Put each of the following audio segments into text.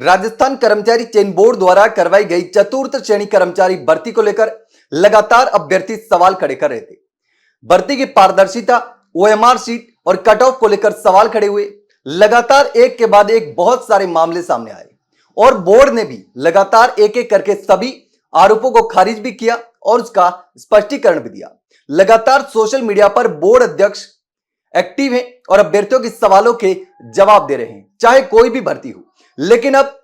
राजस्थान कर्मचारी चयन बोर्ड द्वारा करवाई गई चतुर्थ श्रेणी कर्मचारी भर्ती को लेकर लगातार अभ्यर्थी सवाल खड़े कर रहे थे। भर्ती की पारदर्शिता, ओएमआर शीट और कट ऑफ को लेकर सवाल खड़े हुए। लगातार एक के बाद एक बहुत सारे मामले सामने आए और बोर्ड ने भी लगातार एक एक करके सभी आरोपों को खारिज भी किया और उसका स्पष्टीकरण भी दिया। लगातार सोशल मीडिया पर बोर्ड अध्यक्ष एक्टिव हैं और अभ्यर्थियों के सवालों के जवाब दे रहे हैं, चाहे कोई भी भर्ती हो। लेकिन अब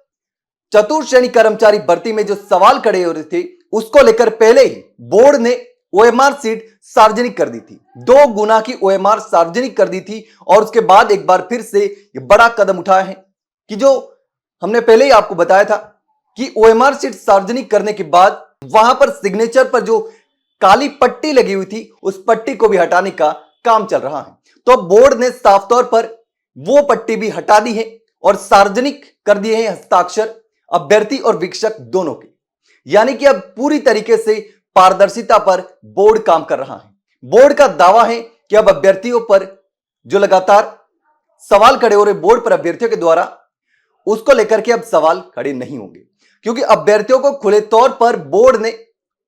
चतुर्थ श्रेणी कर्मचारी भर्ती में जो सवाल खड़े हो रहे थे उसको लेकर पहले ही बोर्ड ने ओएमआर सीट सार्वजनिक कर दी थी। 2 गुना की ओएमआर सार्वजनिक कर दी थी और उसके बाद एक बार फिर से ये बड़ा कदम उठाया है कि जो हमने पहले ही आपको बताया था कि ओएमआर सीट सार्वजनिक करने के बाद वहां पर सिग्नेचर पर जो काली पट्टी लगी हुई थी उस पट्टी को भी हटाने का काम चल रहा है। तो बोर्ड ने साफ तौर पर वो पट्टी भी हटा दी है और सार्वजनिक कर दिए हैं हस्ताक्षर अभ्यर्थी और वीक्षक दोनों के। यानी कि अब पूरी तरीके से पारदर्शिता पर बोर्ड काम कर रहा है। बोर्ड का दावा है कि अब अभ्यर्थियों पर जो लगातार सवाल खड़े हो रहे बोर्ड पर अभ्यर्थियों के द्वारा, उसको लेकर के अब सवाल खड़े नहीं होंगे, क्योंकि अभ्यर्थियों को खुले तौर पर बोर्ड ने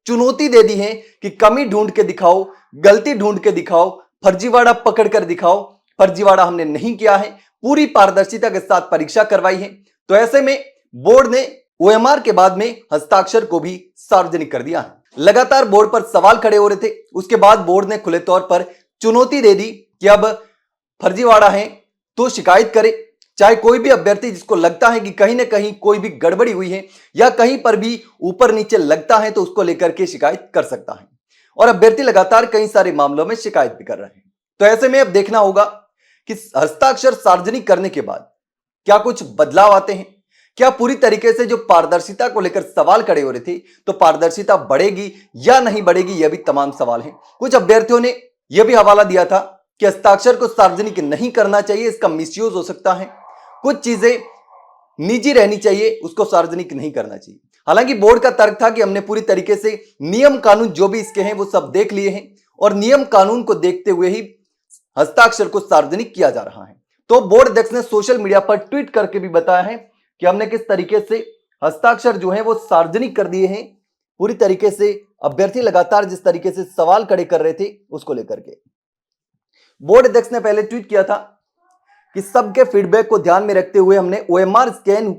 चुनौती दे दी है कि कमी ढूंढ के दिखाओ, गलती ढूंढ के दिखाओ, फर्जीवाड़ा पकड़ कर दिखाओ। फर्जीवाड़ा हमने नहीं किया है, पूरी पारदर्शिता के साथ परीक्षा करवाई है। तो ऐसे में बोर्ड ने ओएमआर के बाद में हस्ताक्षर को भी सार्वजनिक कर दिया है। लगातार बोर्ड पर सवाल खड़े हो रहे थे, उसके बाद बोर्ड ने खुले तौर पर चुनौती दे दी कि अब फर्जीवाड़ा है तो शिकायत करे। चाहे कोई भी अभ्यर्थी जिसको लगता है कि कहीं ना कहीं कोई भी गड़बड़ी हुई है या कहीं पर भी ऊपर नीचे लगता है तो उसको लेकर के शिकायत कर सकता है। और अभ्यर्थी लगातार कई सारे मामलों में शिकायत भी कर रहे हैं। तो ऐसे में अब देखना होगा कि हस्ताक्षर सार्वजनिक करने के बाद क्या कुछ बदलाव आते हैं, क्या पूरी तरीके से जो पारदर्शिता को लेकर सवाल खड़े हो रहे थे तो पारदर्शिता बढ़ेगी या नहीं बढ़ेगी, यह भी तमाम सवाल हैं। कुछ अभ्यर्थियों ने यह भी हवाला दिया था कि हस्ताक्षर को सार्वजनिक नहीं करना चाहिए, इसका मिसयूज हो सकता है, कुछ चीजें निजी रहनी चाहिए, उसको सार्वजनिक नहीं करना चाहिए। हालांकि बोर्ड का तर्क था कि हमने पूरी तरीके से नियम कानून जो भी इसके हैं वो सब देख लिए हैं और नियम कानून को देखते हुए ही हस्ताक्षर को सार्वजनिक किया जा रहा है। तो बोर्ड अध्यक्ष ने सोशल मीडिया पर ट्वीट करके भी बताया है कि हमने किस तरीके से हस्ताक्षर जो है वो सार्वजनिक कर दिए हैं। पूरी तरीके से अभ्यर्थी लगातार जिस तरीके से सवाल खड़े कर रहे थे उसको लेकर के बोर्ड अध्यक्ष ने पहले ट्वीट किया था कि सबके फीडबैक को ध्यान में रखते हुए हमने ओएमआर स्कैन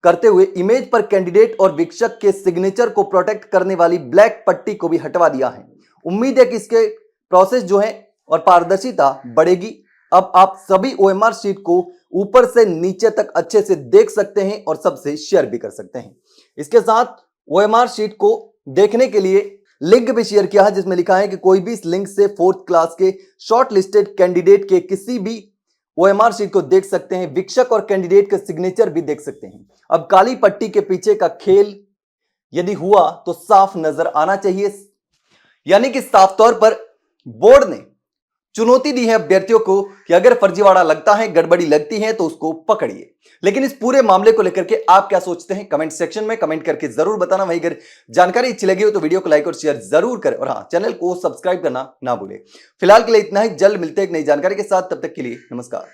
करते हुए इमेज पर कैंडिडेट और वीक्षक के सिग्नेचर को प्रोटेक्ट करने वाली ब्लैक पट्टी को भी हटवा दिया है। उम्मीद है कि इसके प्रोसेस जो है और पारदर्शिता बढ़ेगी। अब आप सभी ओएमआर शीट को ऊपर से नीचे तक अच्छे से देख सकते हैं और सबसे शेयर भी कर सकते हैं। इसके साथ ओएमआर शीट को देखने के लिए लिंक भी शेयर किया है जिसमें लिखा है कि कोई भी इस लिंक से 4th क्लास के शॉर्ट लिस्टेड कैंडिडेट के किसी भी ओएमआर शीट को देख सकते हैं, वीक्षक और कैंडिडेट के सिग्नेचर भी देख सकते हैं। अब काली पट्टी के पीछे का खेल यदि हुआ तो साफ नजर आना चाहिए। यानी कि साफ तौर पर बोर्ड ने चुनौती दी है अभ्यर्थियों को कि अगर फर्जीवाड़ा लगता है, गड़बड़ी लगती है तो उसको पकड़िए। लेकिन इस पूरे मामले को लेकर के आप क्या सोचते हैं कमेंट सेक्शन में कमेंट करके जरूर बताना। वहीं अगर जानकारी अच्छी लगी हो तो वीडियो को लाइक और शेयर जरूर करें और हाँ, चैनल को सब्सक्राइब करना ना भूलें। फिलहाल के लिए इतना ही, जल्द मिलते हैं एक नई जानकारी के साथ, तब तक के लिए नमस्कार।